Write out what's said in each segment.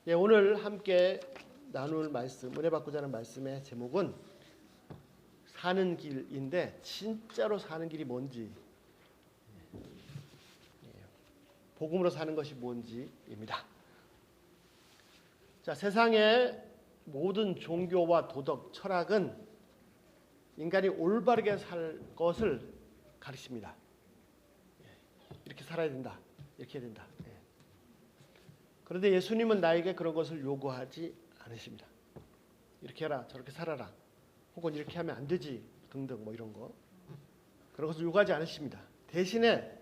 예, 오늘 함께 나눌 말씀, 은혜 받고자 하는 말씀의 제목은 사는 길인데 진짜로 사는 길이 뭔지, 복음으로 사는 것이 뭔지입니다. 자, 세상의 모든 종교와 도덕, 철학은 인간이 올바르게 살 것을 가르칩니다. 이렇게 살아야 된다, 이렇게 해야 된다. 그런데 예수님은 나에게 그런 것을 요구하지 않으십니다. 이렇게 해라, 저렇게 살아라, 혹은 이렇게 하면 안 되지 등등 뭐 이런 거, 그런 것을 요구하지 않으십니다. 대신에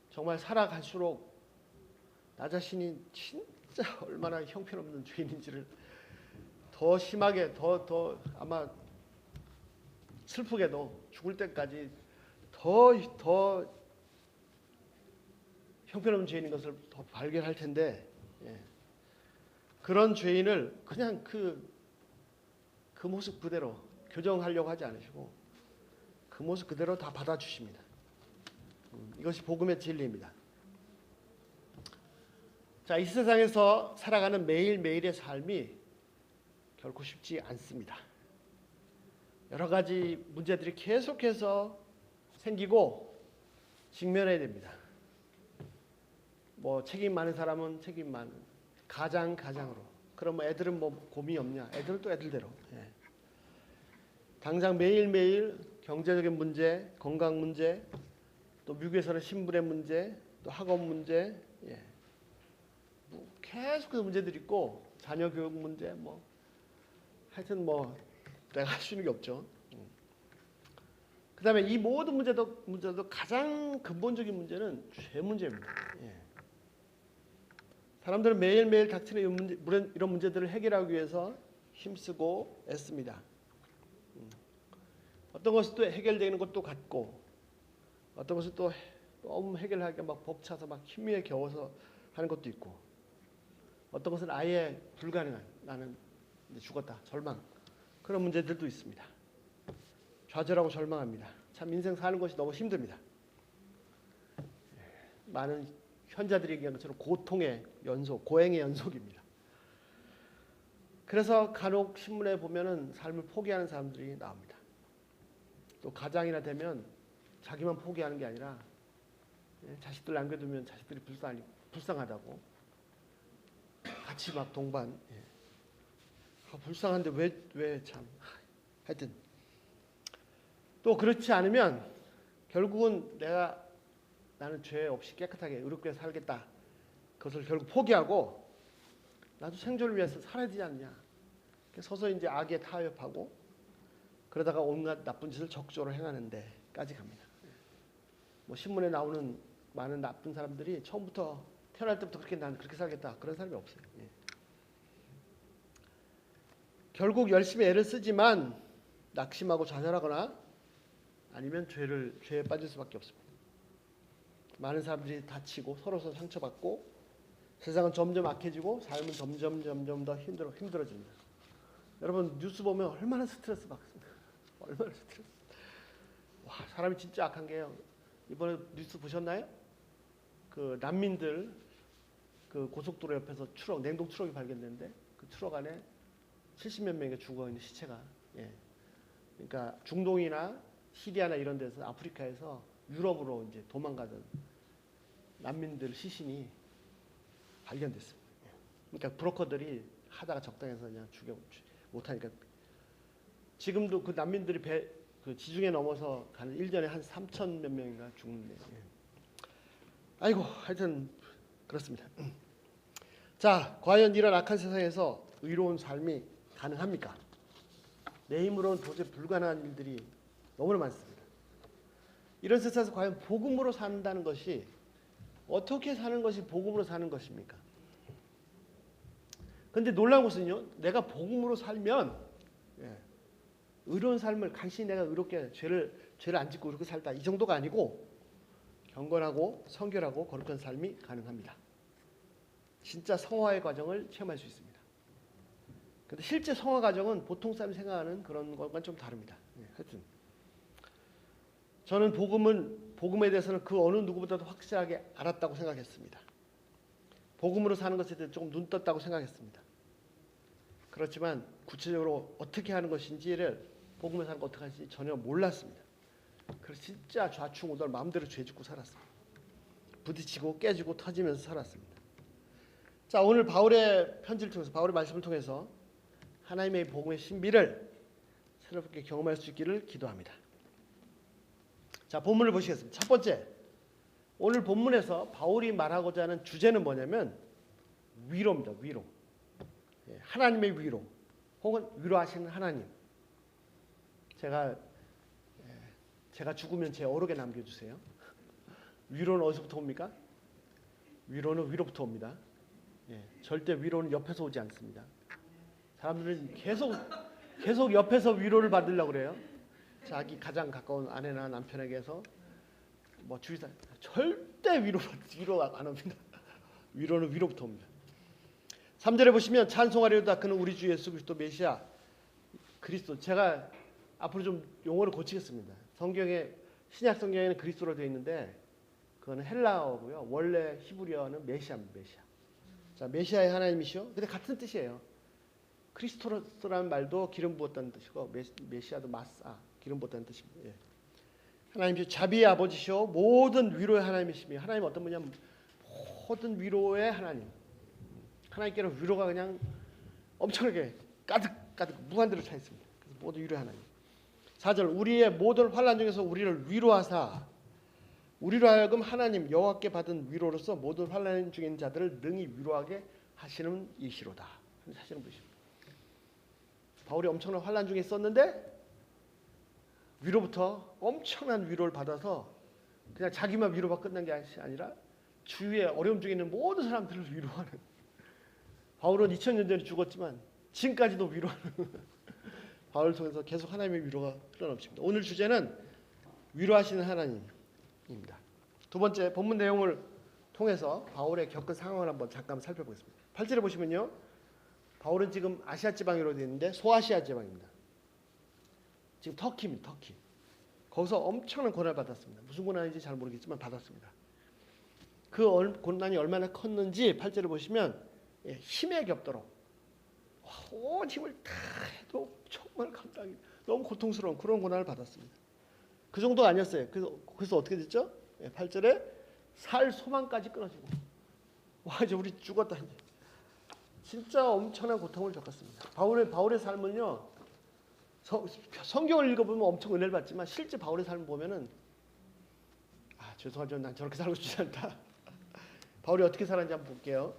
정말 살아갈수록 나 자신이 진짜 얼마나 형편없는 죄인인지를 더 심하게, 더 아마 슬프게도 죽을 때까지 더 형편없는 죄인인 것을 더 발견할 텐데, 그런 죄인을 그냥 그 모습 그대로 교정하려고 하지 않으시고 그 모습 그대로 다 받아주십니다. 이것이 복음의 진리입니다. 자, 이 세상에서 살아가는 매일매일의 삶이 결코 쉽지 않습니다. 여러 가지 문제들이 계속해서 생기고 직면해야 됩니다. 뭐 책임 많은 사람은 책임 많은, 가장으로. 그럼 뭐 애들은 뭐 고민이 없냐? 애들은 또 애들대로. 당장 매일매일 경제적인 문제, 건강 문제, 또 미국에서는 신분의 문제, 또 학업 문제, 뭐 계속해서 문제들이 있고, 자녀 교육 문제, 뭐 하여튼 뭐 내가 할 수 있는 게 없죠. 그다음에 이 모든 문제도 가장 근본적인 문제는 죄 문제입니다. 사람들은 매일매일 닥치는 이런 문제들을 해결하기 위해서 힘쓰고 애씁니다. 어떤 것은 또 해결되는 것도 같고, 어떤 것은 또 너무 해결하기가 막 벅차서 막 힘에 겨워서 하는 것도 있고, 어떤 것은 아예 불가능한, 나는 이제 죽었다, 절망, 그런 문제들도 있습니다. 좌절하고 절망합니다. 참 인생 사는 것이 너무 힘듭니다. 많은 현자들이 얘기한 것처럼 고통의 연속, 고행의 연속입니다. 그래서 간혹 신문에 보면은 삶을 포기하는 사람들이 나옵니다. 또 가장이나 되면 자기만 포기하는 게 아니라 자식들 남겨두면 자식들이 불쌍하다고 같이 막 동반. 불쌍한데 왜 참. 하여튼 또 그렇지 않으면 결국은 나는 죄 없이 깨끗하게 의롭게 살겠다, 그것을 결국 포기하고 나도 생존을 위해서 살아야 되지 않냐, 서서 이제 악에 타협하고 그러다가 온갖 나쁜 짓을 적극적으로 행하는 데까지 갑니다. 뭐 신문에 나오는 많은 나쁜 사람들이 처음부터 태어날 때부터 난 그렇게 살겠다, 그런 사람이 없어요. 결국 열심히 애를 쓰지만 낙심하고 좌절하거나 아니면 죄에 빠질 수밖에 없습니다. 많은 사람들이 다치고 서로 상처받고 세상은 점점 악해지고 삶은 점점 더 힘들어집니다. 여러분 뉴스 보면 얼마나 스트레스 받습니까? 얼마나 스트레스. 와, 사람이 진짜 악한 게요. 이번에 뉴스 보셨나요? 그 난민들 그 고속도로 옆에서 냉동 트럭이 발견됐는데 그 트럭 안에 70몇 명이 죽어 있는 시체가. 그러니까 중동이나 시리아나 이런 데서, 아프리카에서 유럽으로 이제 도망가던 난민들 시신이 발견됐습니다. 그러니까 브로커들이 하다가 적당해서 그냥 죽여 못하니까 지금도 그 난민들이 그 지중해 넘어서 가는 1년에 한 3천 몇 명인가 죽는데. 아이고, 하여튼 그렇습니다. 자, 과연 이런 악한 세상에서 의로운 삶이 가능합니까? 내 힘으로는 도저히 불가능한 일들이 너무나 많습니다. 이런 세상에서 과연 복음으로 산다는 것이, 어떻게 사는 것이 복음으로 사는 것입니까? 그런데 놀라운 것은요, 내가 복음으로 살면 의로운 삶을 간신히 내가 의롭게 죄를 안 짓고 이렇게 살다, 이 정도가 아니고 경건하고 성결하고 거룩한 삶이 가능합니다. 진짜 성화의 과정을 체험할 수 있습니다. 그런데 실제 성화 과정은 보통 사람이 생각하는 그런 것과는 좀 다릅니다. 하여튼 저는 복음에 대해서는 그 어느 누구보다도 확실하게 알았다고 생각했습니다. 복음으로 사는 것에 대해 조금 눈 떴다고 생각했습니다. 그렇지만 구체적으로 어떻게 하는 것인지를 복음으로 사는 거 어떻게 하는지 전혀 몰랐습니다. 그래서 진짜 좌충우돌 마음대로 죄짓고 살았습니다. 부딪히고 깨지고 터지면서 살았습니다. 자, 오늘 바울의 편지를 통해서, 바울의 말씀을 통해서 하나님의 복음의 신비를 새롭게 경험할 수 있기를 기도합니다. 자, 본문을 보시겠습니다. 첫 번째, 오늘 본문에서 바울이 말하고자 하는 주제는 뭐냐면 위로입니다. 위로. 하나님의 위로, 혹은 위로하시는 하나님. 제가 죽으면 제 어록에 남겨주세요. 위로는 어디서부터 옵니까? 위로는 위로부터 옵니다. 절대 위로는 옆에서 오지 않습니다. 사람들은 계속 옆에서 위로를 받으려고 그래요. 자기 가장 가까운 아내나 남편에게서 뭐 주의사 절대 위로가 안 옵니다. 위로는 위로부터 옵니다. 3절에 보시면 찬송하리로다 그는 우리 주 예수 그리스도 메시아 그리스도. 제가 앞으로 좀 용어를 고치겠습니다. 성경에 신약 성경에는 그리스도로 되어 있는데 그거는 헬라어고요. 원래 히브리어는 메시아입니다. 메시아. 자, 메시아의 하나님이시오. 근데 같은 뜻이에요. 크리스토스라는 말도 기름 부었다는 뜻이고 메시아도 마사 기름 부었다는 뜻입니다. 하나님이시오. 자비의 아버지시오. 모든 위로의 하나님이시며 하나님 어떤 분이냐면 모든 위로의 하나님. 하나님께는 위로가 그냥 엄청나게 가득 무한대로 차 있습니다. 그래서 모든 위로의 하나님. 4절 우리의 모든 환난 중에서 우리를 위로하사 우리로 하여금 하나님 여호와께 받은 위로로서 모든 환난 중에 있는 자들을 능히 위로하게 하시는 이시로다. 하시는 분이십니다. 바울이 엄청난 환난 중에 있었는데 위로부터 엄청난 위로를 받아서 그냥 자기만 위로가 끝난 게 아니라 주위에 어려움 중에 있는 모든 사람들을 위로하는. 바울은 2000년 전에 죽었지만 지금까지도 위로하는 바울을 통해서 계속 하나님의 위로가 흘러넘칩니다. 오늘 주제는 위로하시는 하나님입니다. 두 번째 본문 내용을 통해서 바울의 겪은 상황을 한번 잠깐 살펴보겠습니다. 8절에 보시면요. 바울은 지금 아시아 지방으로 되어 있는데 소아시아 지방입니다. 지금 터키입니다. 터키. 거기서 엄청난 고난을 받았습니다. 무슨 고난인지 잘 모르겠지만 받았습니다. 그 고난이 얼마나 컸는지 8절을 보시면 힘에 겹도록 온 힘을 다 해도 정말 감당이 너무 고통스러운 그런 고난을 받았습니다. 그 정도가 아니었어요. 그래서 어떻게 됐죠? 8절에 살 소망까지 끊어지고 와 이제 우리 죽었다 이제. 진짜 엄청난 고통을 겪었습니다. 바울의 삶은요. 성경을 읽어보면 엄청 은혜를 받지만 실제 바울의 삶을 보면은 죄송하지만 난 저렇게 살고 싶지 않다. 바울이 어떻게 살았는지 한번 볼게요.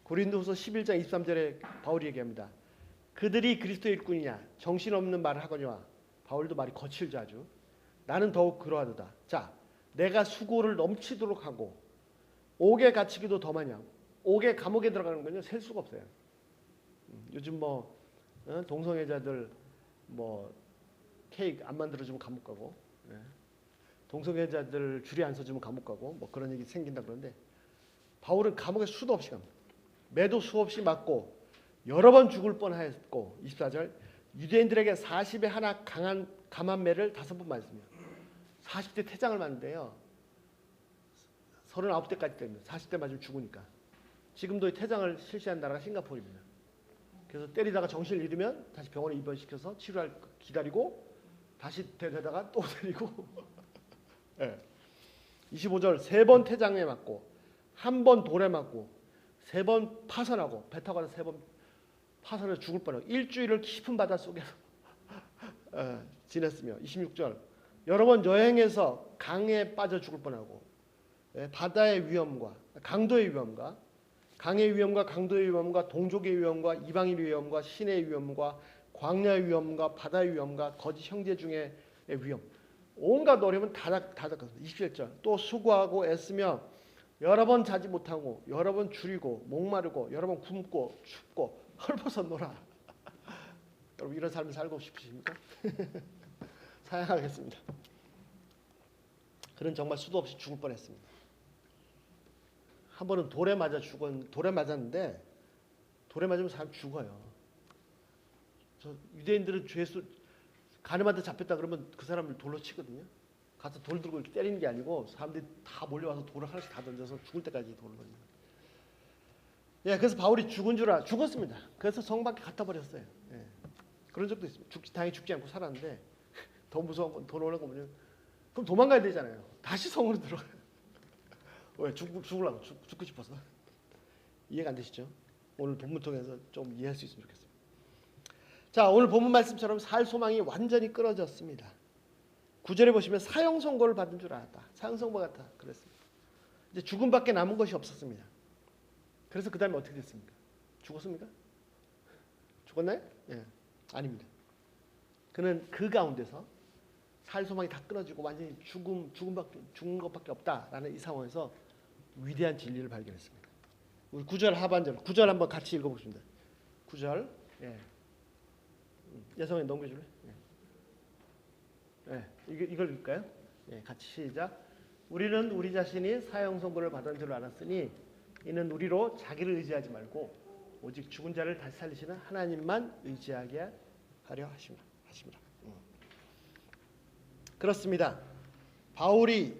고린도후서 11장 23절에 바울이 얘기합니다. 그들이 그리스도의 일꾼이냐 정신없는 말을 하거니와 바울도 말이 거칠죠 아주. 나는 더욱 그러하도다. 자, 내가 수고를 넘치도록 하고 옥에 갇히기도 더 많이 하고 옥에 감옥에 들어가는 건요 셀 수가 없어요. 요즘 뭐 동성애자들 뭐 케이크 안 만들어주면 감옥 가고 동성애자들 줄이 안 서주면 감옥 가고 뭐 그런 얘기 생긴다 그러는데 바울은 감옥에 수도 없이 갑니다. 매도 수없이 맞고 여러 번 죽을 뻔하였고 24절 유대인들에게 40에 하나 강한 감한 매를 5번 맞습니다. 40대 태장을 맞는데요. 39대까지 때립니다. 40대 맞으면 죽으니까. 지금도 태장을 실시한 나라가 싱가포르입니다. 그래서 때리다가 정신을 잃으면 다시 병원에 입원시켜서 치료할 기다리고 다시 데려다가 또 때리고 25절 3번 태장에 맞고 1번 돌에 맞고 3번 파선하고 배 타고 가서 3번 파선해서 죽을 뻔하고 일주일을 깊은 바다 속에서 지냈으며 26절 여러 번 여행해서 강에 빠져 죽을 뻔하고 바다의 위험과 강도의 위험과 강의 위험과 강도의 위험과 동족의 위험과 이방인의 위험과 신의 위험과 광야의 위험과 바다의 위험과 거짓 형제 중의 위험 온갖 어려움은 다 겪었습니다. 27절 또 수고하고 애쓰며 여러 번 자지 못하고 여러 번 줄이고 목마르고 여러 번 굶고 춥고 헐벗어 놀아. 여러분 이런 삶을 살고 싶으십니까? 사양하겠습니다. 그는 정말 수도 없이 죽을 뻔했습니다. 한 번은 돌에 맞았는데 돌에 맞으면 사람 죽어요. 유대인들은 죄수 가늠한테 잡혔다 그러면 그 사람을 돌로 치거든요. 가서 돌 들고 이렇게 때리는 게 아니고 사람들이 다 몰려와서 돌을 하나씩 다 던져서 죽을 때까지 돌을 던져요. 예, 그래서 바울이 죽었습니다. 그래서 성 밖에 갖다 버렸어요. 예, 그런 적도 있습니다. 당연히 죽지 않고 살았는데 더 무서운 건 더 놀라운 건 뭐냐면 그럼 도망가야 되잖아요. 다시 성으로 들어가요. 왜 죽으려고 죽고 싶어서. 이해가 안 되시죠? 오늘 본문 통해서 좀 이해할 수 있으면 좋겠어요. 자, 오늘 본문 말씀처럼 살 소망이 완전히 끊어졌습니다. 9절에 보시면 사형 선고를 받은 줄 알았다. 사형 선고 같아. 그랬습니다. 이제 죽음밖에 남은 것이 없었습니다. 그래서 그 다음에 어떻게 됐습니까? 죽었습니까? 죽었나요? 예, 아닙니다. 그는 그 가운데서 살 소망이 다 끊어지고 완전히 죽은 것밖에 없다라는 이 상황에서 위대한 진리를 발견했습니다. 우리 9절 하반절, 9절 한번 같이 읽어보겠습니다. 9절, 예, 여성이 넘겨줄래? 예, 이걸 읽을까요? 예, 같이 시작. 우리는 우리 자신이 사형 선고를 받은 줄 알았으니 이는 우리로 자기를 의지하지 말고 오직 죽은 자를 다시 살리시는 하나님만 의지하게 하려 하십니다. 그렇습니다. 바울이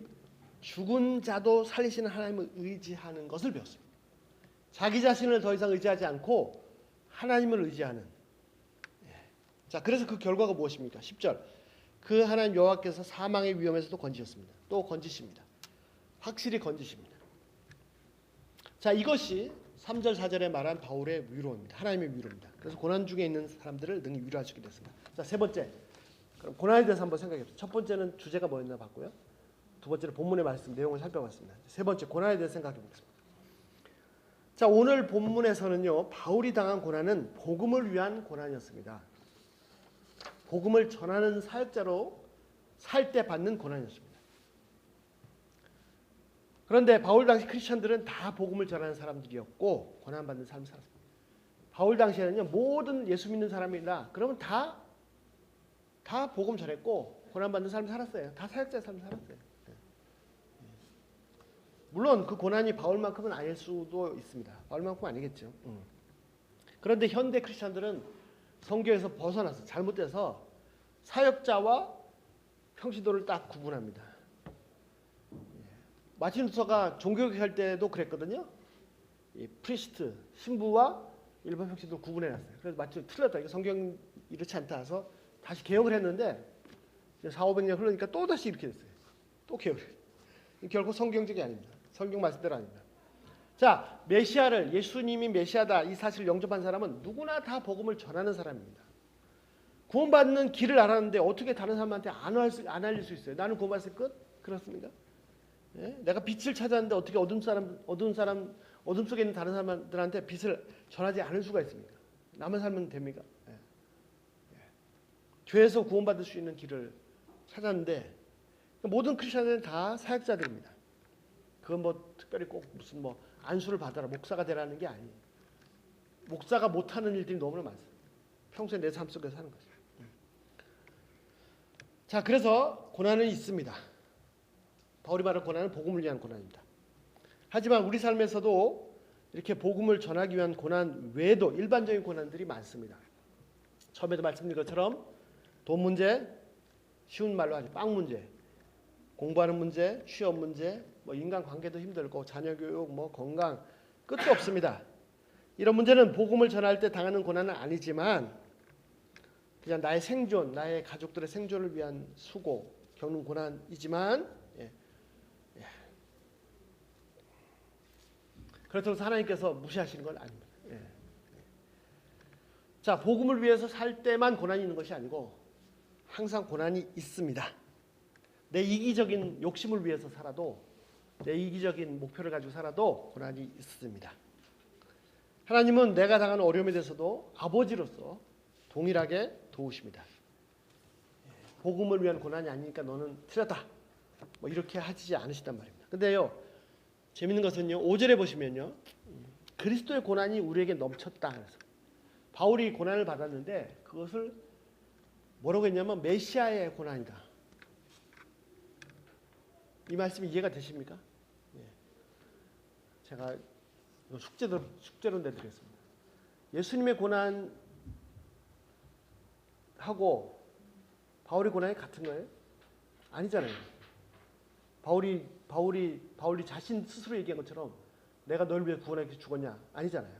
죽은 자도 살리시는 하나님을 의지하는 것을 배웠습니다. 자기 자신을 더 이상 의지하지 않고 하나님을 의지하는. 자, 그래서 그 결과가 무엇입니까? 10절. 그 하나님 여호와께서 사망의 위험에서도 건지셨습니다. 또 건지십니다. 확실히 건지십니다. 자, 이것이 3절 4절에 말한 바울의 위로입니다. 하나님의 위로입니다. 그래서 고난 중에 있는 사람들을 능히 위로하시게 됐습니다. 자, 세 번째. 그럼 고난에 대해서 한번 생각해 보세요. 첫 번째는 주제가 뭐였나 봤고요. 두 번째는 본문의 말씀 내용을 살펴봤습니다. 세 번째 고난에 대해서 생각해 보겠습니다. 자, 오늘 본문에서는요, 바울이 당한 고난은 복음을 위한 고난이었습니다. 복음을 전하는 사역자로 살 때 받는 고난이었습니다. 그런데 바울 당시 크리스천들은 다 복음을 전하는 사람들이었고 고난받는 삶을 살았습니다. 바울 당시에는요, 모든 예수 믿는 사람이다. 그러면 다 복음 전했고 고난받는 삶을 살았어요. 다 사역자의 삶을 살았어요. 물론 그 고난이 바울만큼은 아닐 수도 있습니다. 바울만큼은 아니겠죠. 그런데 현대 크리스천들은 성경에서 벗어나서 잘못돼서 사역자와 평신도를 딱 구분합니다. 마틴 루터가 종교개혁할 때도 그랬거든요. 이 프리스트, 신부와 일반 평신도를 구분해놨어요. 그래서 마틴 틀렸다. 이거 성경 이렇지 않다 해서 다시 개혁을 했는데 400~500년 흘러니까 또 다시 이렇게 됐어요. 또 개혁을 했어요. 결국 성경적이 아닙니다. 성경 말씀대로 아닙니다. 자, 메시아를, 예수님이 메시아다 이 사실을 영접한 사람은 누구나 다 복음을 전하는 사람입니다. 구원받는 길을 알았는데 어떻게 다른 사람한테 안 알릴 수 있어요? 나는 구원받았을 끝? 그렇습니까? 예? 내가 빛을 찾았는데 어떻게 어둠 속에 있는 다른 사람들한테 빛을 전하지 않을 수가 있습니까? 나만 살면 됩니까? 예. 죄에서 구원받을 수 있는 길을 찾았는데 모든 크리스천들은 다 사역자들입니다. 그건 뭐 특별히 꼭 무슨 뭐 안수를 받아라 목사가 되라는 게 아니에요. 목사가 못하는 일들이 너무나 많습니다. 평소에 내 삶 속에서 하는 거죠. 자, 그래서 고난은 있습니다. 바울이 말한 고난은 복음을 위한 고난입니다. 하지만 우리 삶에서도 이렇게 복음을 전하기 위한 고난 외에도 일반적인 고난들이 많습니다. 처음에도 말씀드린 것처럼 돈 문제, 쉬운 말로 하죠. 빵 문제, 공부하는 문제, 취업 문제, 뭐 인간 관계도 힘들고 자녀 교육, 뭐 건강 끝도 없습니다. 이런 문제는 복음을 전할 때 당하는 고난은 아니지만 그냥 나의 생존, 나의 가족들의 생존을 위한 수고, 겪는 고난이지만 그렇다고 해서 하나님께서 무시하시는 건 아닙니다. 자, 복음을 위해서 살 때만 고난이 있는 것이 아니고 항상 고난이 있습니다. 내 이기적인 욕심을 위해서 살아도, 내 이기적인 목표를 가지고 살아도 고난이 있습니다. 하나님은 내가 당하는 어려움에 대해서도 아버지로서 동일하게 도우십니다. 복음을 위한 고난이 아니니까 너는 틀렸다, 뭐 이렇게 하지 않으시단 말입니다. 근데요, 재밌는 것은요, 5절에 보시면요, 그리스도의 고난이 우리에게 넘쳤다. 그래서 바울이 고난을 받았는데 그것을 뭐라고 했냐면 메시아의 고난이다. 이 말씀이 이해가 되십니까? 제가 숙제로 내드리겠습니다. 예수님의 고난하고 바울의 고난이 같은 거예요? 아니잖아요. 바울이 자신 스스로 얘기한 것처럼 내가 너를 위해 구원하기 위해서 죽었냐? 아니잖아요.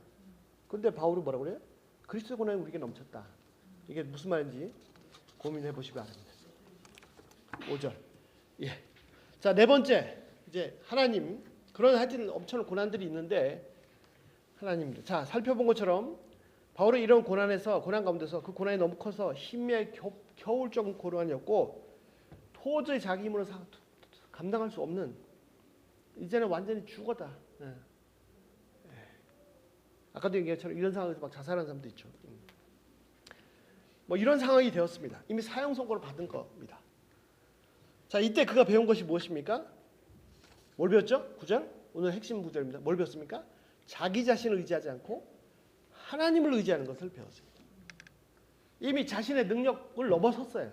그런데 바울이 뭐라고 그래요? 그리스도의 고난이 우리에게 넘쳤다. 이게 무슨 말인지 고민해 보시기 바랍니다. 5절. 예. 자, 네 번째. 이제 하나님, 그런 하여튼 엄청난 고난들이 있는데 하나님, 자, 살펴본 것처럼 바울은 이런 고난 가운데서 그 고난이 너무 커서 힘에 겨울 정도 고난이었고 도저히 자기 힘으로 감당할 수 없는, 이제는 완전히 죽었다. 예. 아까도 얘기했처럼 이런 상황에서 막 자살하는 사람도 있죠. 뭐 이런 상황이 되었습니다. 이미 사형 선고를 받은 겁니다. 자, 이때 그가 배운 것이 무엇입니까? 뭘 배웠죠? 9절? 오늘 핵심 구절입니다. 뭘 배웠습니까? 자기 자신을 의지하지 않고 하나님을 의지하는 것을 배웠습니다. 이미 자신의 능력을 넘어섰어요.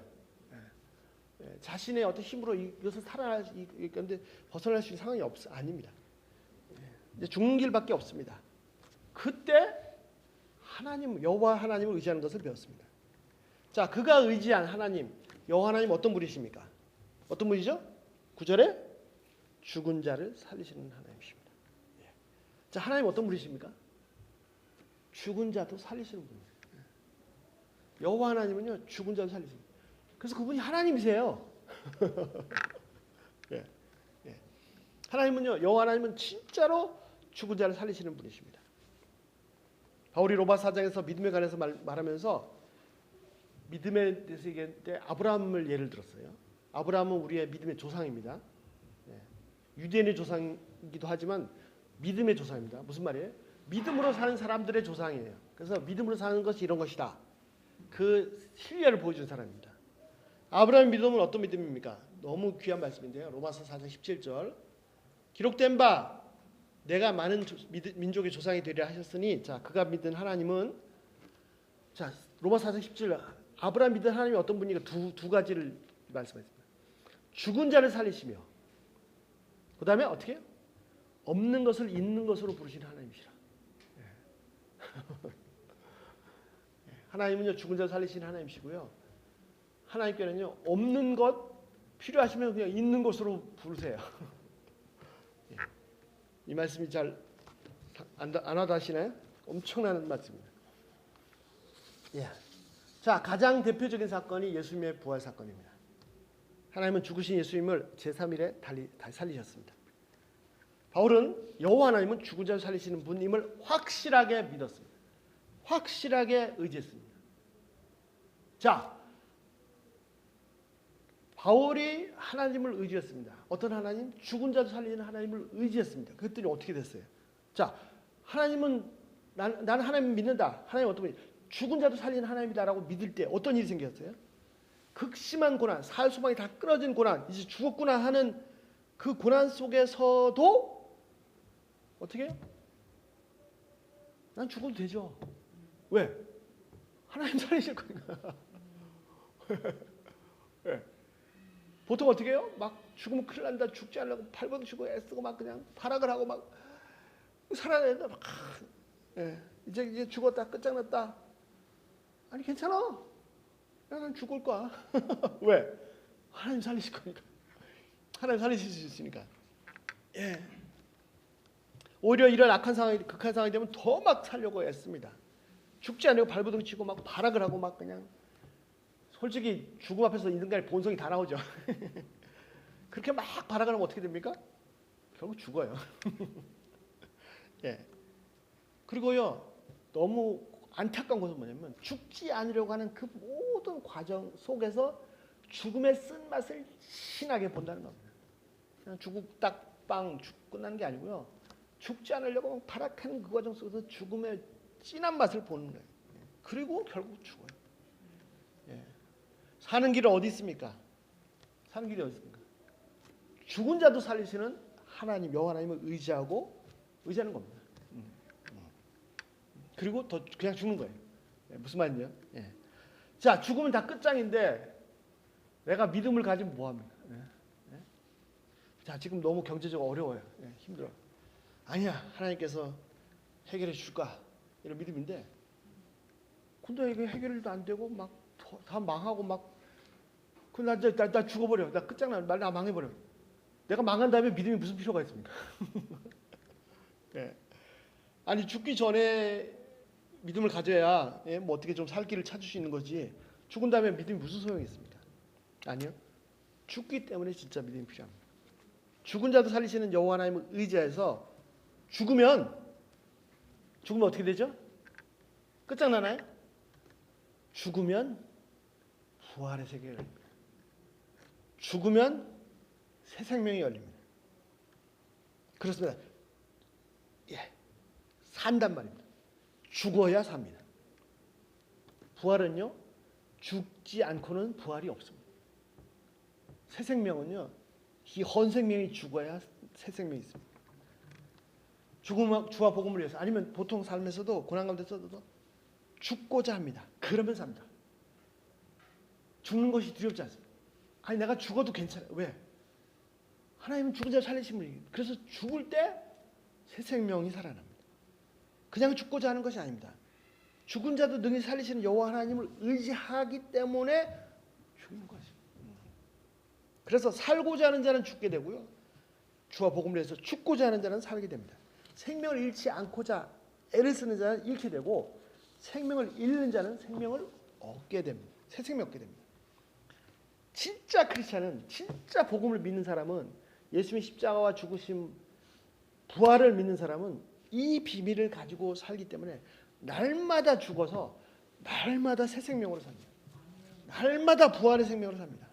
자신의 어떤 힘으로 이것을 건데 벗어날 수 있는 상황이 아닙니다. 이제 죽는 길밖에 없습니다. 그때 하나님, 여호와 하나님을 의지하는 것을 배웠습니다. 자, 그가 의지한 하나님, 여호와 하나님 어떤 분이십니까? 어떤 분이죠? 9절에 죽은 자를 살리시는 하나님이십니다. 자, 하나님 어떤 분이십니까? 죽은 자도 살리시는 분이에요. 여호와 하나님은요, 죽은 자도 살리십니다. 그래서 그분이 하나님이세요. 예, 예. 하나님은요, 여호와 하나님은 진짜로 죽은 자를 살리시는 분이십니다. 바울이 로마 4장에서 믿음에 관해서 말하면서 믿음에 대해서 얘기할 때 아브라함을 예를 들었어요. 아브라함은 우리의 믿음의 조상입니다. 예. 유대인의 조상이기도 하지만 믿음의 조상입니다. 무슨 말이에요? 믿음으로 사는 사람들의 조상이에요. 그래서 믿음으로 사는 것이 이런 것이다. 그 신뢰를 보여준 사람입니다. 아브라함의 믿음은 어떤 믿음입니까? 너무 귀한 말씀인데요. 로마서 4장 17절. 기록된 바 내가 많은 민족의 조상이 되리라 하셨으니, 자, 그가 믿은 하나님은, 자, 로마 4장 17절. 아브라함 믿은 하나님이 어떤 분이니까 두 가지를 말씀하십니다. 죽은 자를 살리시며, 그 다음에 어떻게 해요? 없는 것을 있는 것으로 부르시는 하나님이시라. 하나님은요, 죽은 자를 살리시는 하나님이시고요. 하나님께는요, 없는 것 필요하시면 그냥 있는 것으로 부르세요. 이 말씀이 잘 안 와닿으시나요? 엄청난 말씀입니다. 예. 자, 가장 대표적인 사건이 예수님의 부활 사건입니다. 하나님은 죽으신 예수님을 제3일에 다시 살리셨습니다. 바울은 여호와 하나님은 죽은 자를 살리시는 분임을 확실하게 믿었습니다. 확실하게 의지했습니다. 자, 바울이 하나님을 의지했습니다. 어떤 하나님? 죽은 자도 살리는 하나님을 의지했습니다. 그랬더니 어떻게 됐어요? 자, 하나님은 나는 하나님 믿는다. 하나님 어떤 분이 죽은 자도 살리는 하나님이다라고 믿을 때 어떤 일이 생겼어요? 극심한 고난, 살 소망이 다 끊어진 고난, 이제 죽었구나 하는 그 고난 속에서도 어떻게 해요? 난 죽어도 되죠. 왜? 하나님 살리실 거니까. 왜? 보통 어떻게 해요? 막 죽으면 큰일 난다, 죽지 않으려고 발버둥치고 애쓰고 막 그냥 발악을 하고 막 살아야 된다. 막, 예. 이제 죽었다, 끝장났다. 아니 괜찮아. 난 죽을 거야. 왜? 하나님 살리실 거니까. 하나님 살리실 수 있으니까. 예. 오히려 이런 악한 상황이, 극한 상황이 되면 더 막 살려고 애씁니다. 죽지 않으려고 발버둥치고 막 발악을 하고 막 그냥. 솔직히 죽음 앞에서 인간의 본성이 다 나오죠. 그렇게 막 발악을 하면 어떻게 됩니까? 결국 죽어요. 예. 그리고요, 너무 안타까운 것은 뭐냐면 죽지 않으려고 하는 그 모든 과정 속에서 죽음의 쓴맛을 신하게 본다는 겁니다. 그냥 죽딱 끝나는 게 아니고요. 죽지 않으려고 발악하는 그 과정 속에서 죽음의 진한 맛을 보는 거예요. 그리고 결국 죽어요. 예. 사는 길은 어디 있습니까? 사는 길이 어디 있습니까? 죽은 자도 살리시는 하나님, 여호와 하나님을 의지하는 겁니다. 그리고 더 그냥 죽는 거예요. 예, 무슨 말인지요? 예. 자, 죽으면 다 끝장인데 내가 믿음을 가지면 뭐합니까? 예. 예. 자, 지금 너무 경제적으로 어려워요. 예, 힘들어. 아니야, 하나님께서 해결해 줄까? 이런 믿음인데, 근데 이게 해결도 안 되고 막 다 망하고 막, 나 죽어버려. 나 끝장나. 나 망해버려. 내가 망한 다음에 믿음이 무슨 필요가 있습니까? 예. 아니 죽기 전에 믿음을 가져야 뭐 어떻게 좀 살 길을 찾을 수 있는 거지. 죽은 다음에 믿음이 무슨 소용이 있습니까? 아니요. 죽기 때문에 진짜 믿음이 필요합니다. 죽은 자도 살리시는 여호와 하나님을 의지해서 죽으면 어떻게 되죠? 끝장나나요? 죽으면 부활의 세계가 열립니다. 죽으면 새 생명이 열립니다. 그렇습니다. 예, 산단 말입니다. 죽어야 삽니다. 부활은요, 죽지 않고는 부활이 없습니다. 새 생명은요, 이 헌생명이 죽어야 새 생명이 있습니다. 주와 복음을 위해서, 아니면 보통 삶에서도 고난 가운데서도 죽고자 합니다. 그러면 삽니다. 죽는 것이 두렵지 않습니다. 아니 내가 죽어도 괜찮아요. 왜? 하나님은 죽은 자를 살리신 분이에요. 그래서 죽을 때 새 생명이 살아납니다. 그냥 죽고자 하는 것이 아닙니다. 죽은 자도 능히 살리시는 여호와 하나님을 의지하기 때문에 죽는 것이죠. 그래서 살고자 하는 자는 죽게 되고요, 주와 복음을 위해서 죽고자 하는 자는 살게 됩니다. 생명을 잃지 않고자 애를 쓰는 자는 잃게 되고, 생명을 잃는 자는 생명을 얻게 됩니다. 새 생명 얻게 됩니다. 진짜 크리스찬은, 진짜 복음을 믿는 사람은, 예수님의 십자가와 죽으심, 부활을 믿는 사람은 이 비밀을 가지고 살기 때문에 날마다 죽어서 날마다 새 생명으로 삽니다. 날마다 부활의 생명으로 삽니다.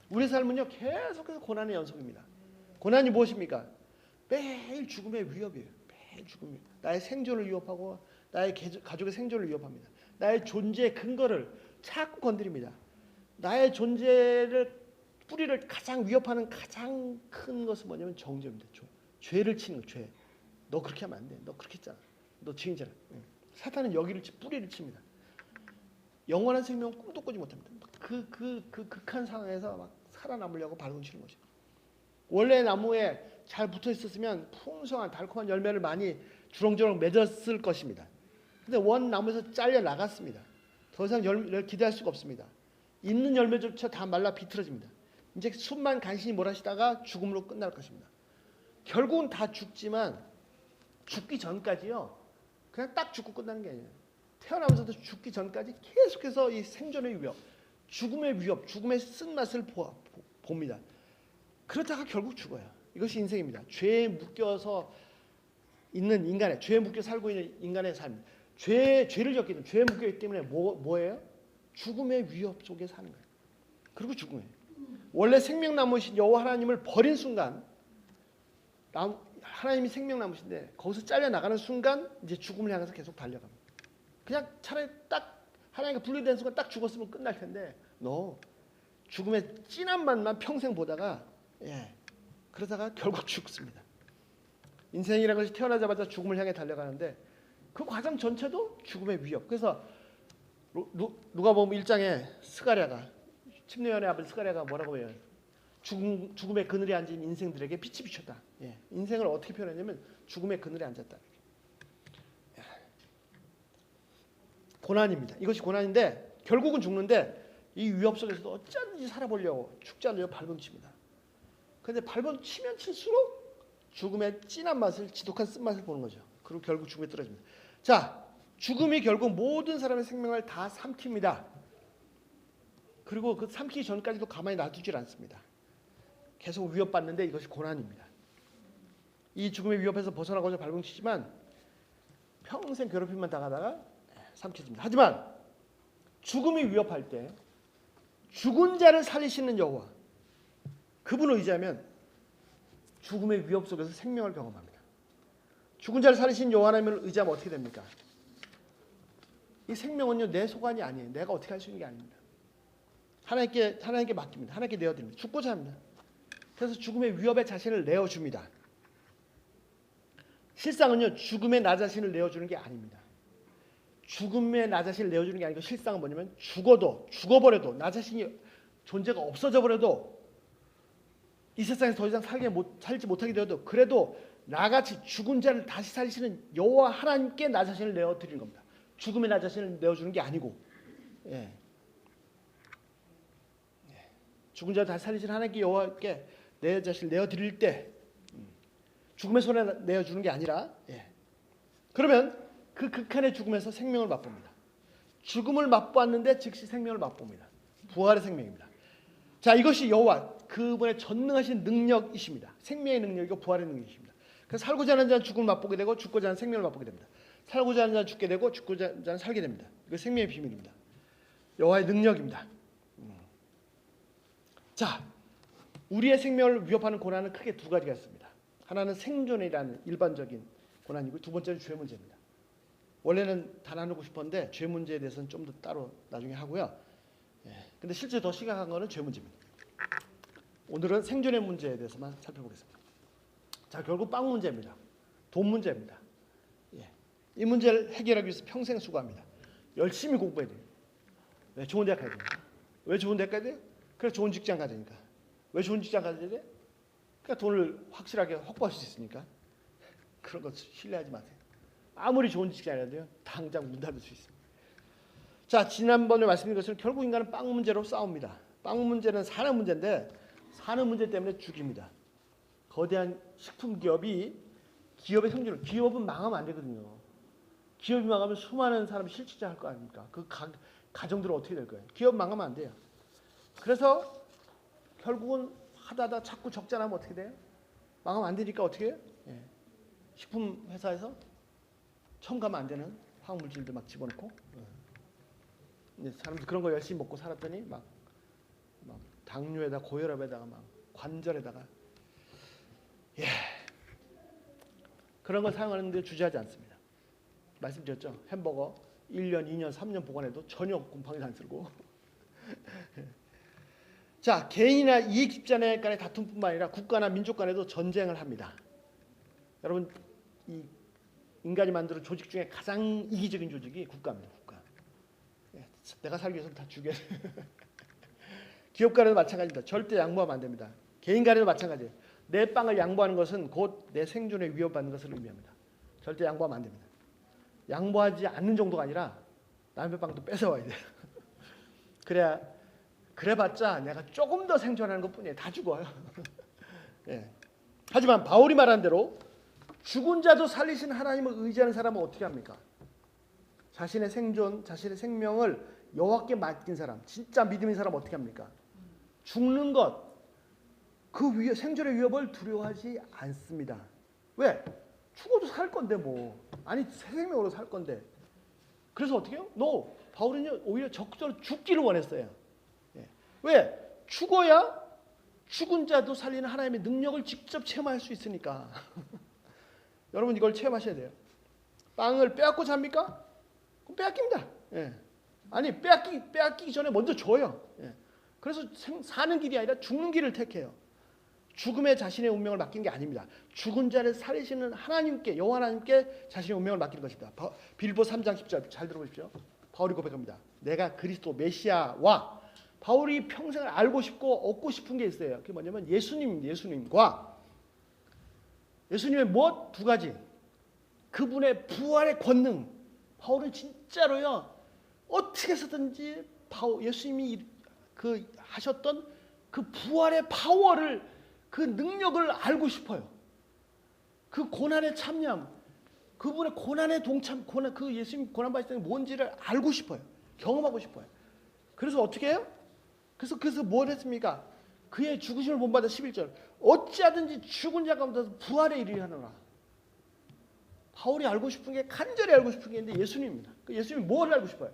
우리 삶은요, 계속해서 고난의 연속입니다. 고난이 무엇입니까? 매일 죽음의 위협이에요. 매일 죽음이 나의 생존을 위협하고 나의 가족의 생존을 위협합니다. 나의 존재의 근거를 자꾸 건드립니다. 나의 존재를, 뿌리를 가장 위협하는 가장 큰 것은 뭐냐면 정죄입니다. 죄를 치는 거. 죄. 너 그렇게 하면 안 돼. 너 그렇게 했잖아. 너 증인잖아. 사탄은 여기를 뿌리를 칩니다. 영원한 생명은 꿈도 꾸지 못합니다. 그 극한 상황에서 막 살아남으려고 발버둥 치는 것이죠. 원래 나무에 잘 붙어 있었으면 풍성한 달콤한 열매를 많이 주렁주렁 맺었을 것입니다. 근데 원 나무에서 잘려 나갔습니다. 더 이상 열매를 기대할 수가 없습니다. 있는 열매조차 다 말라 비틀어집니다. 이제 숨만 간신히 몰아쉬다가 죽음으로 끝날 것입니다. 결국은 다 죽지만 죽기 전까지요, 그냥 딱 죽고 끝나는 게 아니에요. 태어나면서도 죽기 전까지 계속해서 이 생존의 위협, 죽음의 위협, 죽음의 쓴맛을 봅니다. 그러다가 결국 죽어요. 이것이 인생입니다. 죄에 묶여서 있는 인간의, 죄에 묶여 살고 있는 인간의 삶, 죄를 졌기 때문에, 죄에 묶여 있기 때문에 뭐예요? 죽음의 위협 속에 사는 거예요. 그리고 죽음이에요. 원래 생명나무이신 여호와 하나님을 버린 순간, 하나님이 생명나무신데 거기서 잘려 나가는 순간 이제 죽음을 향해서 계속 달려갑니다. 그냥 차라리 딱 하나님과 분리된 순간 딱 죽었으면 끝날 텐데, 죽음의 진한 맛만 평생 보다가 그러다가 결국 죽습니다. 인생이라는 것이 태어나자마자 죽음을 향해 달려가는데 그 과정 전체도 죽음의 위협. 그래서 누가복음 1장에 스가랴가, 침례요한의 아버지 스가랴가 뭐라고 해요? 죽음의 그늘에 앉은 인생들에게 빛이 비쳤다. 인생을 어떻게 표현했냐면 죽음의 그늘에 앉았다. 고난입니다. 이것이 고난인데 결국은 죽는데, 이 위협 속에서도 어쩌든지 살아보려고 죽지 않으려고 발버둥칩니다. 그런데 발버둥치면 칠수록 죽음의 진한 맛을, 지독한 쓴맛을 보는 거죠. 그리고 결국 죽음에 떨어집니다. 자, 죽음이 결국 모든 사람의 생명을 다 삼킵니다. 그리고 그 삼키기 전까지도 가만히 놔두질 않습니다. 계속 위협받는데 이것이 고난입니다. 이 죽음의 위협에서 벗어나고자 발버둥치지만 평생 괴롭힘만 당하다가 삼켜집니다. 하지만 죽음이 위협할 때 죽은 자를 살리시는 여호와, 그분을 의지하면 죽음의 위협 속에서 생명을 경험합니다. 죽은 자를 살리신 여호와 하나님을 의지하면 어떻게 됩니까? 이 생명은요, 내 소관이 아니에요. 내가 어떻게 할 수 있는 게 아닙니다. 하나님께 맡깁니다. 하나님께 내어드립니다. 죽고자 합니다. 그래서 죽음의 위협에 자신을 내어줍니다. 실상은요, 죽음에 나 자신을 내어주는 게 아닙니다. 죽음에 나 자신을 내어주는 게 아니고, 실상은 뭐냐면 죽어버려도, 나 자신이 존재가 없어져 버려도, 이 세상에서 더 이상 살지 못하게 되어도, 그래도 나같이 죽은 자를 다시 살리시는 여호와 하나님께 나 자신을 내어드리는 겁니다. 죽음에 나 자신을 내어주는 게 아니고, 죽은 자를 다시 살리시는 하나님께, 여호와께 내 자신을 내어드릴 때, 죽음의 손에 내어주는 게 아니라, 그러면 그 극한의 죽음에서 생명을 맛봅니다. 죽음을 맛보았는데 즉시 생명을 맛봅니다. 부활의 생명입니다. 자, 이것이 여호와 그분의 전능하신 능력이십니다. 생명의 능력이고 부활의 능력이십니다. 그래서 살고자 하는 자는 죽음을 맛보게 되고 죽고자 하는 생명을 맛보게 됩니다. 살고자 하는 자는 죽게 되고 죽고자 하는 자는 살게 됩니다. 이거 생명의 비밀입니다. 여호와의 능력입니다. 자, 우리의 생명을 위협하는 고난은 크게 두 가지가 있습니다. 하나는 생존이라는 일반적인 고난이고 두 번째는 죄 문제입니다. 원래는 다 나누고 싶었는데 죄 문제에 대해서는 좀 더 따로 나중에 하고요. 근데 실제 더 심각한 거는 죄 문제입니다. 오늘은 생존의 문제에 대해서만 살펴보겠습니다. 자, 결국 빵 문제입니다. 돈 문제입니다. 이 문제를 해결하기 위해서 평생 수고합니다. 열심히 공부해야 돼요. 왜? 좋은 대학 가야 됩니다. 왜 좋은 대학 가야 돼요? 그래서 좋은 직장 가자니까. 왜 좋은 직장 가야 돼? 그러니까 돈을 확실하게 확보할 수 있으니까. 그런 거 신뢰하지 마세요. 아무리 좋은 직장이라도요, 당장 문 닫을 수 있습니다. 자, 지난번에 말씀드린 것처럼 결국 인간은 빵 문제로 싸웁니다. 빵 문제는 사는 문제인데 사는 문제 때문에 죽입니다. 거대한 식품 기업이 기업의 성질을, 기업은 망하면 안 되거든요. 기업이 망하면 수많은 사람이 실직자 할 거 아닙니까? 그 가정들은 어떻게 될 거예요? 기업 망하면 안 돼요. 그래서 결국은 하다가 자꾸 적자 나면 어떻게 돼요? 망하면 안 되니까 어떻게 해요? 식품 회사에서 첨가면 안 되는 화학물질들 막 집어넣고, 사람들 그런 거 열심히 먹고 살았더니 막 당뇨에다 고혈압에다가 막 관절에다가 그런 걸 사용하는데 주저하지 않습니다. 말씀드렸죠. 햄버거 1년, 2년, 3년 보관해도 전혀 곰팡이도 안 쓸고. 자, 개인이나 이익 집단의 간의 다툼뿐만 아니라 국가나 민족 간에도 전쟁을 합니다. 여러분, 이 인간이 만드는 조직 중에 가장 이기적인 조직이 국가입니다. 국가. 내가 살기 위해서는 다 죽여야 돼. 기업 간에도 마찬가지입니다. 절대 양보하면 안 됩니다. 개인 간에도 마찬가지예요. 내 빵을 양보하는 것은 곧 내 생존에 위협받는 것을 의미합니다. 절대 양보하면 안 됩니다. 양보하지 않는 정도가 아니라 남의 빵도 뺏어와야 돼요. 그래봤자 내가 조금 더 생존하는 것뿐이에요. 다 죽어요. 하지만 바울이 말한 대로 죽은 자도 살리신 하나님을 의지하는 사람은 어떻게 합니까? 자신의 생존, 자신의 생명을 여호와께 맡긴 사람, 진짜 믿음인 사람은 어떻게 합니까? 죽는 것, 그 생존의 위협을 두려워하지 않습니다. 왜? 죽어도 살 건데 뭐. 아니, 새 생명으로 살 건데. 그래서 어떻게 해요? 바울은요, 오히려 적극적으로 죽기를 원했어요. 왜? 죽어야 죽은 자도 살리는 하나님의 능력을 직접 체험할 수 있으니까. 여러분, 이걸 체험하셔야 돼요. 빵을 빼앗고 삽니까? 그럼 빼앗깁니다. 아니, 빼앗기기 전에 먼저 줘요. 그래서 사는 길이 아니라 죽는 길을 택해요. 죽음에 자신의 운명을 맡긴 게 아닙니다. 죽은 자를 살리시는 하나님께, 여호와 하나님께 자신의 운명을 맡기는 것입니다. 빌보 3장 10절 잘 들어보십시오. 바울이 고백합니다. 내가 그리스도 메시아와 바울이 평생을 알고 싶고 얻고 싶은 게 있어요. 그게 뭐냐면 예수님과 예수님의 무엇? 두 가지. 그분의 부활의 권능. 바울은 진짜로요, 어떻게 해서든지 예수님이 하셨던 그 부활의 파워를, 그 능력을 알고 싶어요. 그 고난의 참념, 그분의 고난의 동참, 그 예수님 고난 받으실 때 뭔지를 알고 싶어요. 경험하고 싶어요. 그래서 어떻게 해요? 그래서 뭘 했습니까? 그의 죽으심을 본받아 11절. 어찌하든지 죽은 자 가운데서 부활의 일을 하노라. 바울이 알고 싶은 게, 간절히 알고 싶은 게 있는데 예수님입니다. 그 예수님이 뭘 알고 싶어요?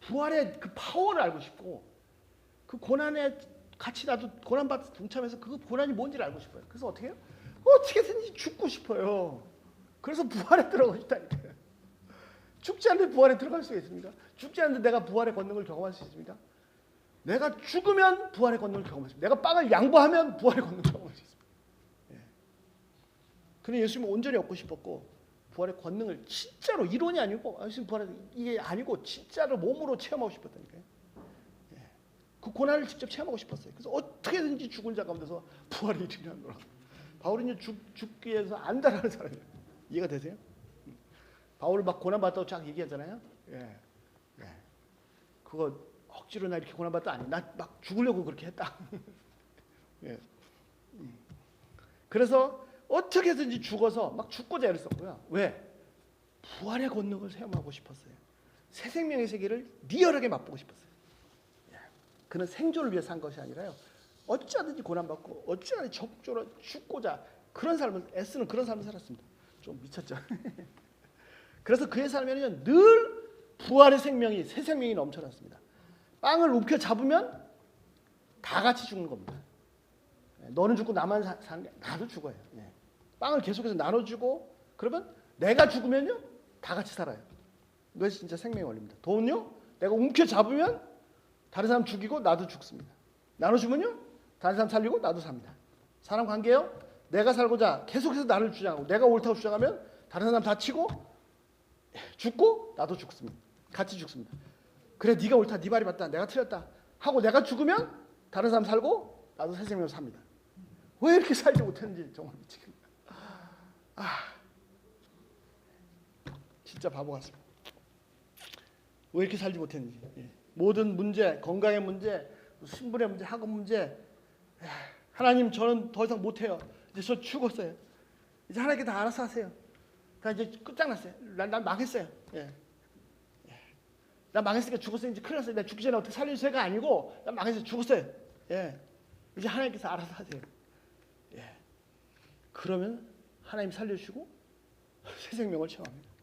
부활의 그 파워를 알고 싶고, 그 고난에 같이 나도 고난받아서 동참해서 그 고난이 뭔지를 알고 싶어요. 그래서 어떻게 해요? 어떻게든지 죽고 싶어요. 그래서 부활에 들어가고 싶다니까요. 죽지 않는데 부활에 들어갈 수가 있습니까? 죽지 않는데 내가 부활의 권능을 경험할 수 있습니까? 내가 죽으면 부활의 권능을 경험할 수 있습니다. 내가 빵을 양보하면 부활의 권능을 경험할 수 있습니다. 그런데 예수님은 온전히 얻고 싶었고, 부활의 권능을 진짜로, 이론이 아니고, 이게 아니고 진짜로 몸으로 체험하고 싶었다니까요. 그 고난을 직접 체험하고 싶었어요. 그래서 어떻게든지 죽은 자 가운데서 부활의 일을 하노라. 바울은 죽기 위해서 안달하는 사람이에요. 이해가 되세요? 바울을 막 고난받다고 쫙 얘기하잖아요. 그거 억지로 나 이렇게 고난받다 아니, 나 막 죽으려고 그렇게 했다. 그래서 어떻게든지 죽어서 막 죽고자 애를 썼고요. 왜? 부활의 권능을 체험하고 싶었어요. 새 생명의 세계를 리얼하게 맛보고 싶었어요. 그는 생존을 위해서 산 것이 아니라요. 어찌하든지 고난받고 어찌하든지 적극적으로 죽고자 그런 삶을 애쓰는 그런 삶을 살았습니다. 좀 미쳤죠. 그래서 그의 삶에는 늘 부활의 생명이 새 생명이 넘쳐났습니다. 빵을 움켜 잡으면 다 같이 죽는 겁니다. 너는 죽고 나만 사는 게 나도 죽어요. 빵을 계속해서 나눠주고 그러면 내가 죽으면요 다 같이 살아요. 이것이 진짜 생명의 원리입니다. 돈요 내가 움켜 잡으면 다른 사람 죽이고 나도 죽습니다. 나눠주면요 다른 사람 살리고 나도 삽니다. 사람 관계요 내가 살고자 계속해서 나를 주장하고 내가 옳다고 주장하면 다른 사람 다치고 죽고 나도 죽습니다. 같이 죽습니다. 그래 네가 옳다 네 말이 맞다 내가 틀렸다 하고 내가 죽으면 다른 사람 살고 나도 새 생명을 삽니다. 왜 이렇게 살지 못했는지 정말 미치겠네요. 진짜 바보 같습니다. 왜 이렇게 살지 못했는지. 모든 문제, 건강의 문제, 신분의 문제, 학업 문제, 하나님 저는 더 이상 못해요. 이제 저 죽었어요. 이제 하나님께 다 알아서 하세요. 다 이제 끝장났어요. 난 망했어요. 난 망했으니까 죽었어요. 이제 큰일 났어요. 내가 죽기 전에 어떻게 살려주세요가 아니고 난 망했어요. 죽었어요. 이제 하나님께서 알아서 하세요. 그러면 하나님 살려주시고 새 생명을 체험합니다.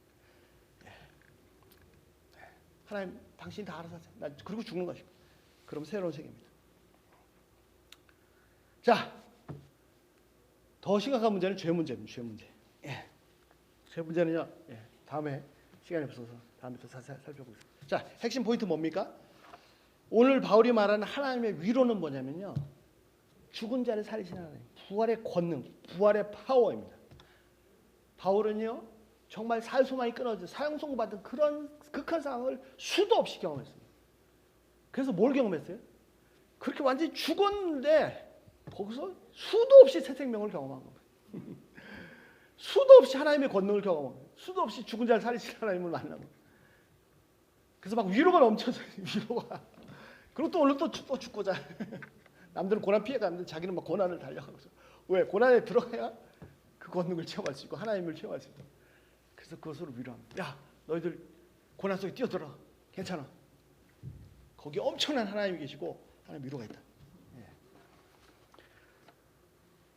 하나님 당신이 다 알아서 하세요. 나 그리고 죽는 것이고. 그럼 새로운 세계입니다. 자, 더 심각한 문제는 죄 문제입니다. 죄 문제. 죄 문제는요. 다음에 시간이 없어서 다음에 또 자세히 살펴보겠습니다. 자, 핵심 포인트 뭡니까? 오늘 바울이 말하는 하나님의 위로는 뭐냐면요. 죽은 자를 살리시는 하나님, 부활의 권능, 부활의 파워입니다. 바울은요. 정말 살소망이 끊어져 사형 선고받은 그런 극한 상황을 수도 없이 경험했습니다. 그래서 뭘 경험했어요? 그렇게 완전히 죽었는데 거기서 수도 없이 새 생명을 경험한 겁니다. 수도 없이 하나님의 권능을 경험한 거예요. 수도 없이 죽은 자를 살리시는 하나님을 만나고. 그래서 막 위로가 넘쳐서 위로가. 그리고 또 오늘 또 죽고자. 남들은 고난 피해가는데 자기는 막 고난을 달려가고 있어. 왜? 고난에 들어가야 그 권능을 체험할 수 있고 하나님을 체험할 수 있다. 그래서 그것으로 위로합니다. 야, 너희들 고난 속에 뛰어들어. 괜찮아. 거기 엄청난 하나님이 계시고 하나님 위로가 있다.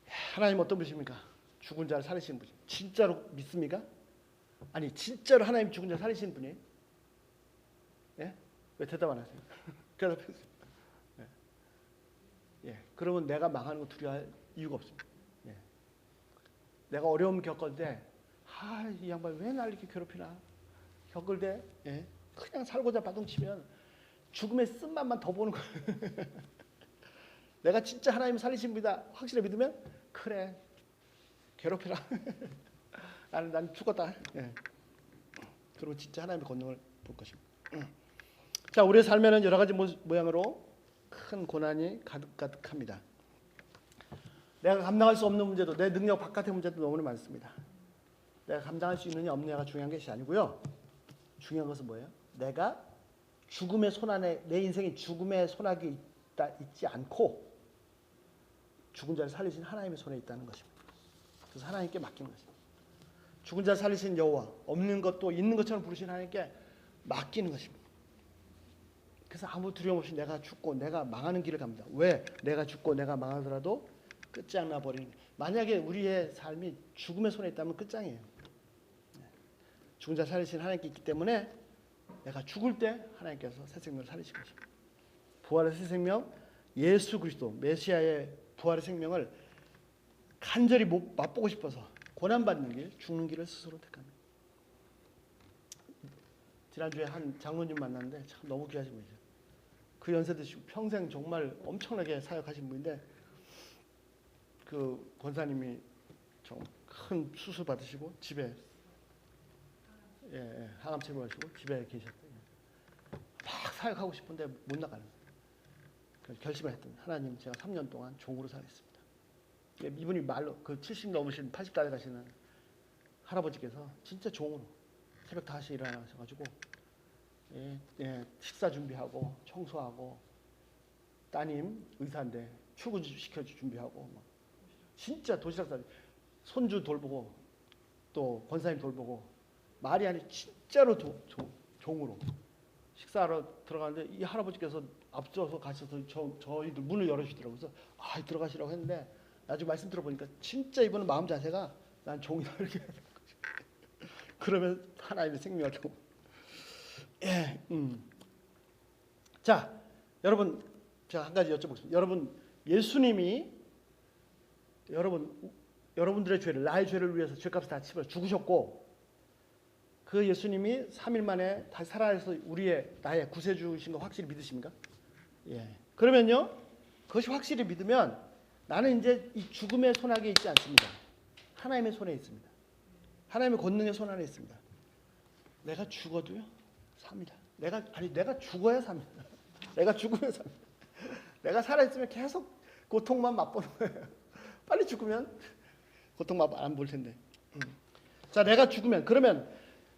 하나님 어떤 분이십니까? 죽은 자를 살리시는 분이. 진짜로 믿습니까? 아니 진짜로 하나님 죽은 자를 살리시는 분이에요? 왜 대답 안 하세요? 대답해주세요. 그러면 내가 망하는 거 두려워할 이유가 없습니다. 내가 어려움 겪을 때 이 양반 왜 날 이렇게 괴롭히나 겪을 때 그냥 살고자 바둥치면 죽음의 쓴맛만 더 보는 거예요. 내가 진짜 하나님 살리신 분이다 확실히 믿으면 그래 괴롭히라. 난 죽었다. 그리고 진짜 하나님의 권능을 볼 것입니다. 자, 우리의 삶에는 여러 가지 모양으로 큰 고난이 가득합니다. 내가 감당할 수 없는 문제도 내 능력 바깥의 문제도 너무나 많습니다. 내가 감당할 수 있느냐 없느냐가 중요한 것이 아니고요. 중요한 것은 뭐예요? 내가 죽음의 손안에 내 인생이 죽음의 손아귀에 있지 않고 죽은 자를 살리신 하나님의 손에 있다는 것입니다. 그래서 하나님께 맡기는 것입니다. 죽은 자를 살리신 여호와 없는 것도 있는 것처럼 부르신 하나님께 맡기는 것입니다. 그래서 아무 두려움 없이 내가 죽고 내가 망하는 길을 갑니다. 왜? 내가 죽고 내가 망하더라도 끝장나 버리는. 만약에 우리의 삶이 죽음의 손에 있다면 끝장이에요. 죽은 자 살리신 하나님께 있기 때문에 내가 죽을 때 하나님께서 새 생명을 살리신 것입니다. 부활의 새 생명, 예수 그리스도 메시아의 부활의 생명을 간절히 맛보고 싶어서 고난받는 길, 죽는 길을 스스로 택합니다. 지난주에 한 장로님 만났는데 참 너무 귀하신 분이죠. 그 연세 드시고 평생 정말 엄청나게 사역하신 분인데 그 권사님이 좀 큰 수술 받으시고 집에 항암 치료하시고 집에 계셨어요. 막 사역하고 싶은데 못 나가는 거예요. 그래서 결심을 했더니 하나님 제가 3년 동안 종으로 살겠습니다. 이분이 말로 그 70 넘으신 80달에 가시는 할아버지께서 진짜 종으로 새벽 5시에 일어나셔가지고 식사 준비하고 청소하고 따님 의사인데 출근 시켜줄 준비하고 막 진짜 도시락 싸 손주 돌보고 또 권사님 돌보고 말이 아니 진짜로 종으로 식사하러 들어가는데 이 할아버지께서 앞서서 가셔서 저희들 문을 열어주시더라고요. 그래서 들어가시라고 했는데 나중에 말씀 들어보니까 진짜 이분은 마음 자세가 난 종이다 이렇게 하는 거죠. 그러면 하나님의 생명을 줘. 예, 자, 여러분 제가 한 가지 여쭤보겠습니다. 여러분 예수님이 여러분들의 죄를 나의 죄를 위해서 죄값을 다 치러 죽으셨고 그 예수님이 3일 만에 다시 살아나서 나의 구세주신 거 확실히 믿으십니까? 예. 그러면요 그것이 확실히 믿으면 나는 이제 이 죽음의 손아귀에 있지 않습니다. 하나님의 손에 있습니다. 하나님의 권능의 손 안에 있습니다. 내가 죽어도요 삽니다. 내가 죽어야 삽니다. 내가 죽으면 삽니다. 내가 살아있으면 계속 고통만 맛보는 거예요. 빨리 죽으면 고통 안 볼 텐데. 자, 내가 죽으면 그러면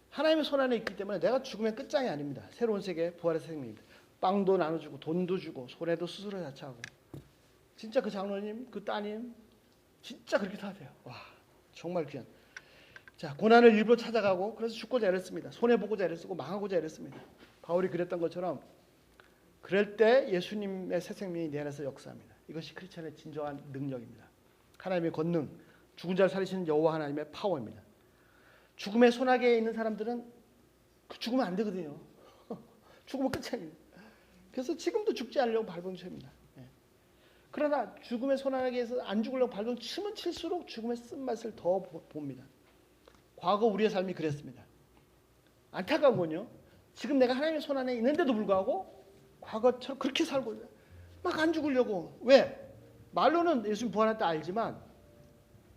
하나님의 손 안에 있기 때문에 내가 죽으면 끝장이 아닙니다. 새로운 세계 부활의 생명입니다. 빵도 나눠주고 돈도 주고 손에도 스스로 자처하고 진짜 그 장로님 그 따님 진짜 그렇게 사세요. 와 정말 귀한. 자 고난을 일부러 찾아가고 그래서 죽고자 애를 손해보고자 애를 쓰고 망하고자 애를 씁니다. 바울이 그랬던 것처럼 그럴 때 예수님의 새 생명이 내 안에서 역사합니다. 이것이 크리스천의 진정한 능력입니다. 하나님의 권능, 죽은 자를 살리시는 여호와 하나님의 파워입니다. 죽음의 손아귀에 있는 사람들은 죽으면 안 되거든요. 죽으면 끝이에요. 그래서 지금도 죽지 않으려고 발버둥칩니다. 그러나 죽음의 손아귀에서 안 죽으려고 발버둥치면 칠수록 죽음의 쓴맛을 더 봅니다. 과거 우리의 삶이 그랬습니다. 안타까운 건요. 지금 내가 하나님의 손 안에 있는데도 불구하고 과거처럼 그렇게 살고 막 안 죽으려고. 왜? 말로는 예수님 부활할 때 알지만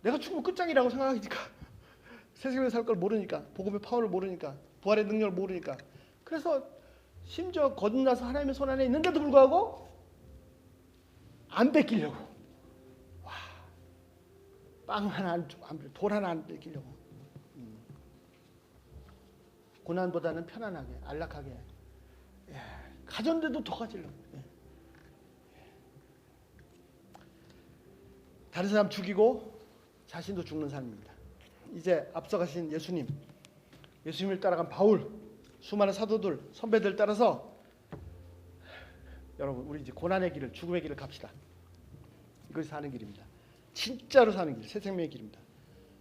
내가 죽으면 끝장이라고 생각하니까 세상에 살 걸 모르니까 복음의 파워를 모르니까 부활의 능력을 모르니까 그래서 심지어 거듭나서 하나님의 손 안에 있는데도 불구하고 안 뺏기려고 빵 하나 돌 하나 안 뺏기려고 고난보다는 편안하게 안락하게 가졌는데도 더 가지려고 다른 사람 죽이고 자신도 죽는 삶입니다. 이제 앞서가신 예수님을 따라간 바울, 수많은 사도들, 선배들 따라서 여러분 우리 이제 고난의 길을 죽음의 길을 갑시다. 이것이 사는 길입니다. 진짜로 사는 길, 새 생명의 길입니다.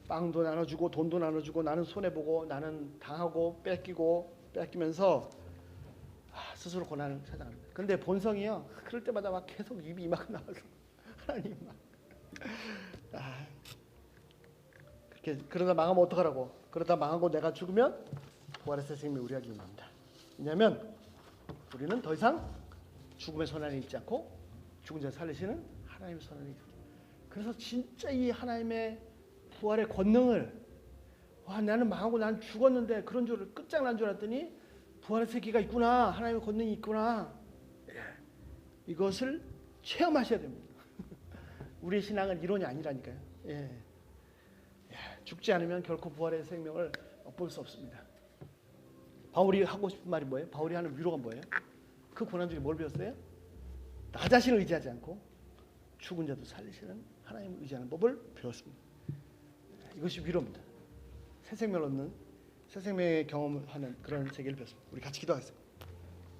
빵도 나눠주고 돈도 나눠주고 나는 손해보고 나는 당하고 뺏기면서 스스로 고난을 찾아갑니다. 근데 본성이요 그럴 때마다 막 계속 입이 이만큼 나와서 하나님 막 그러다 망하면 어떡하라고. 그러다 망하고 내가 죽으면 부활의 새 생명이 우리에게 임합니다. 왜냐하면 우리는 더 이상 죽음의 손 안에 있지 않고 죽은 자 살리시는 하나님의 손 안에 있습니다. 그래서 진짜 이 하나님의 부활의 권능을 나는 망하고 난 죽었는데 그런 줄 끝장난 줄 알았더니 부활의 세계가 있구나. 하나님의 권능이 있구나. 이것을 체험하셔야 됩니다. 우리의 신앙은 이론이 아니라니까요. 죽지 않으면 결코 부활의 생명을 엿볼 수 없습니다. 바울이 하고 싶은 말이 뭐예요? 바울이 하는 위로가 뭐예요? 그 고난 중에 뭘 배웠어요? 나 자신을 의지하지 않고 죽은 자도 살리시는 하나님을 의지하는 법을 배웠습니다. 이것이 위로입니다. 새 생명을 얻는 새 생명의 경험을 하는 그런 세계를 배웠습니다. 우리 같이 기도하겠습니다.